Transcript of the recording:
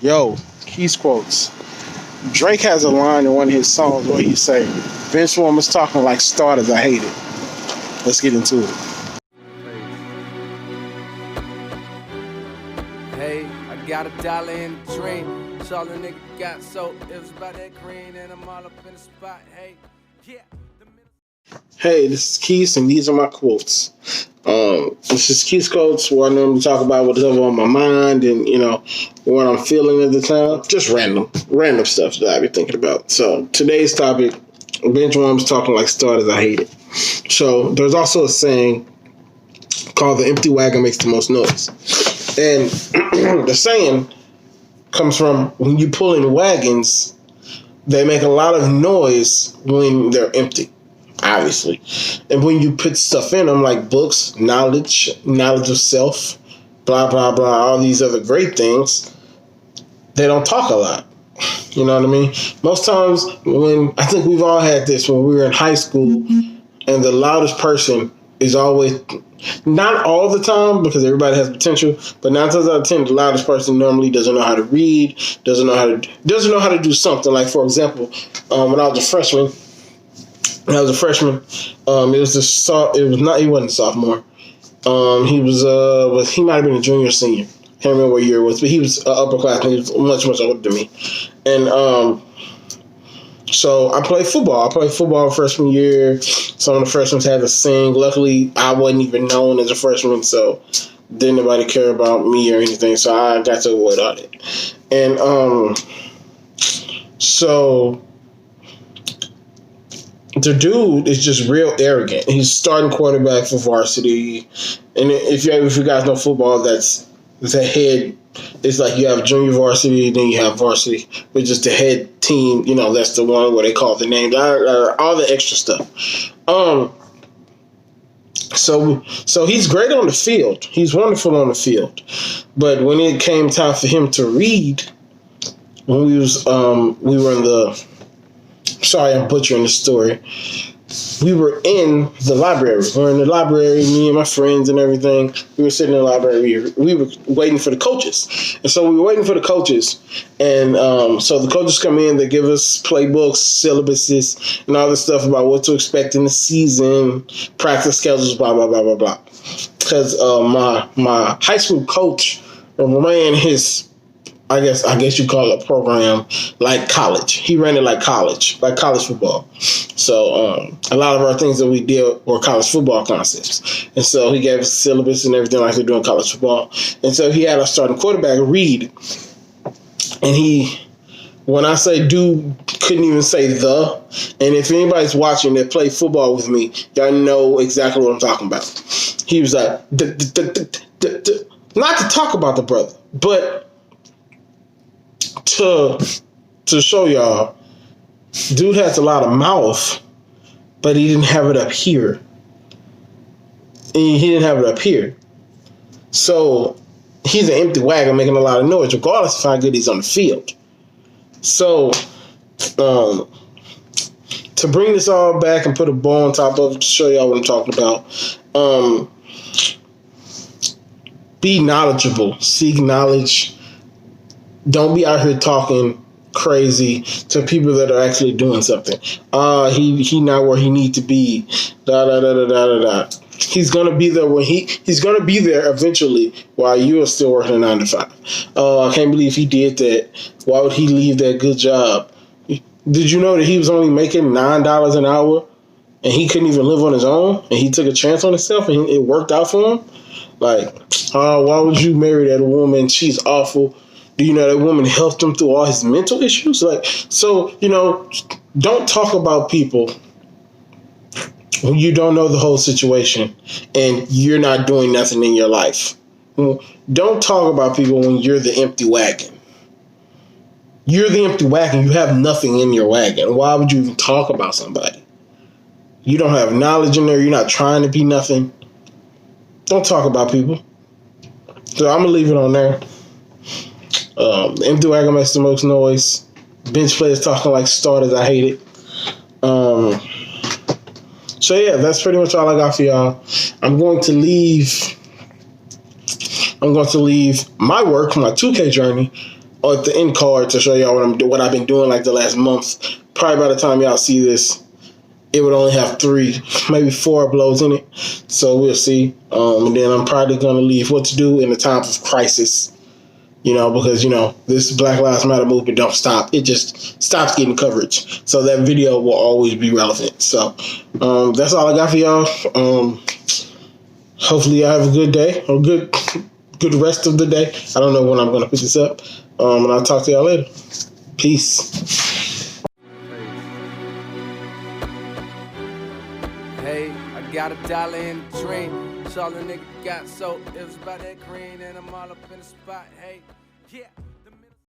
Yo, Quis quotes. Drake has a line in one of his songs where he say, "Bench warmers talking like starters. I hate it." Let's get into it. Hey, I got $1 in the dream. So all the nigga got so it was about that green and I'm all up in the spot. Hey, yeah. Hey, this is Quis and these are my quotes. This is Quis quotes where I normally talk about what's on my mind and what I'm feeling at the time. Just random stuff that I be thinking about. So today's topic: bench warmers talking like starters. I hate it. So there's also a saying called "the empty wagon makes the most noise," and the saying comes from when you pull in wagons, they make a lot of noise when they're empty, obviously. And when you put stuff in them, like books, knowledge of self, blah, blah, blah, all these other great things, they don't talk a lot. You know what I mean? Most times I think we've all had this when we were in high school, and the loudest person is always, not all the time because everybody has potential, but 9 times out of 10, the loudest person normally doesn't know how to read, doesn't know how to do something. Like, for example, when I was a freshman, he wasn't a sophomore. He might have been a junior or senior. Can't remember what year it was, but he was upperclassman. He was much older than me. And so I played football freshman year. Some of the freshmen had to sing. Luckily, I wasn't even known as a freshman, so didn't nobody care about me or anything. So I got to avoid all that. And so the dude is just real arrogant. He's starting quarterback for varsity. And if you guys know football, that's the head. It's like you have junior varsity, then you have varsity, but just the head team, that's the one where they call the names, all the extra stuff. So he's great on the field. He's wonderful on the field. But when it came time for him to read, when we were in the, sorry, I'm butchering the story. We were in the library. We're in the library, me and my friends and everything. We were sitting in the library. We were waiting for the coaches. And so we were waiting for the coaches. And so the coaches come in, they give us playbooks, syllabuses, and all this stuff about what to expect in the season, practice schedules, blah, blah, blah, blah, blah. Because my high school coach ran his, I guess you call it a program like college. He ran it like college football. So a lot of our things that we did were college football concepts. And so he gave us syllabus and everything like they do in college football. And so he had our starting quarterback read. And when I say dude, couldn't even say the. And if anybody's watching that play football with me, y'all know exactly what I'm talking about. He was like, not to talk about the brother, but to show y'all, dude has a lot of mouth, but he didn't have it up here. And he didn't have it up here. So he's an empty wagon making a lot of noise, regardless of how good he's on the field. So to bring this all back and put a bow on top of it to show y'all what I'm talking about, be knowledgeable, seek knowledge. Don't be out here talking crazy to people that are actually doing something. He not where he need to be. Da da da da da da. He's gonna be there when he's gonna be there eventually while you are still working a 9 to 5. I can't believe he did that. Why would he leave that good job? Did you know that he was only making $9 an hour and he couldn't even live on his own, and he took a chance on himself and it worked out for him? Like, why would you marry that woman? She's awful. Do you know that woman helped him through all his mental issues? Don't talk about people when you don't know the whole situation and you're not doing nothing in your life. Don't talk about people when you're the empty wagon. You're the empty wagon. You have nothing in your wagon. Why would you even talk about somebody? You don't have knowledge in there. You're not trying to be nothing. Don't talk about people. So I'm going to leave it on there. The empty wagon makes the most noise. Bench players talking like starters. I hate it. So yeah, that's pretty much all I got for y'all. I'm going to leave my work, my 2K journey, at the end card to show y'all what I've been doing like the last month. Probably by the time y'all see this, it would only have 3, maybe 4 uploads in it. So we'll see. And then I'm probably going to leave what to do in the times of crisis. Because, this Black Lives Matter movement don't stop. It just stops getting coverage. So that video will always be relevant. So that's all I got for y'all. Hopefully y'all have a good day or good rest of the day. I don't know when I'm going to put this up. And I'll talk to y'all later. Peace. Hey, I got $1 in the dream. That's all a nigga got, so it was about that green, and I'm all up in the spot. Hey, yeah.